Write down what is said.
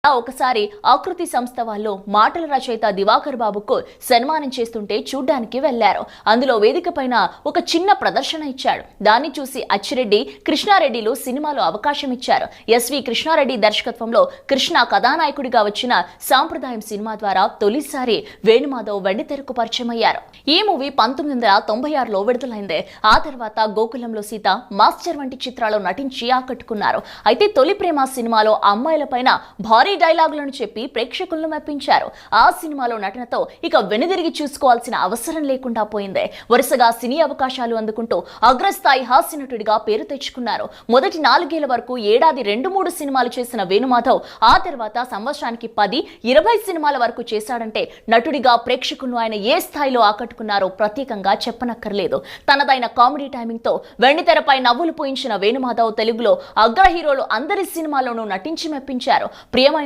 ఒకసారి ఆకృతి సంస్థ వాళ్ళు మాటల రచయిత దివాకర్ బాబుకు సన్మానం చేస్తుంటే చూడ్డానికి వెళ్లారు. అందులో వేదిక పైన ఒక చిన్న ప్రదర్శన ఇచ్చాడు. దాన్ని చూసి అచ్చిరెడ్డి, కృష్ణారెడ్డిలు సినిమాలో అవకాశం ఇచ్చారు. ఎస్వి కృష్ణారెడ్డి దర్శకత్వంలో కృష్ణ కథానాయకుడిగా వచ్చిన సాంప్రదాయం సినిమా ద్వారా తొలిసారి వేణుమాధవ్ వెండితెరకు పరిచయం అయ్యారు. ఈ మూవీ 1996లో విడుదలైంది. ఆ తర్వాత గోకులంలో సీత, మాస్టర్ వంటి చిత్రాల్లో నటించి ఆకట్టుకున్నారు. అయితే తొలి ప్రేమ సినిమాలో అమ్మాయిల పైన భారీ డైలాగులను చెప్పి ప్రేక్షకులను మెప్పించారు. ఆ సినిమాలో నటనతో ఇక వెనుదిరిగి చూసుకోవాల్సిన అవసరం లేకుండా పోయింది. వరుసగా సినీ అవకాశాలు అందుకుంటూ అగ్రస్థాయి హాస్య నటుడిగా పేరు తెచ్చుకున్నారు. మొదటి 4 ఏళ్ల వరకు ఏడాది 2-3 సినిమాలు చేసిన వేణుమాధవ్ ఆ తర్వాత సంవత్సరానికి 10-20 సినిమాల వరకు చేశాడంటే నటుడిగా ప్రేక్షకులను ఆయన ఏ స్థాయిలో ఆకట్టుకున్నారో ప్రత్యేకంగా చెప్పనక్కర్లేదు. తనదైన కామెడీ టైమింగ్ తో వెండితెరపై నవ్వులు పూయించిన వేణుమాధవ్ తెలుగులో అగ్ర హీరోలు అందరి సినిమాల్లోనూ నటించి మెప్పించారు. ప్రియమైన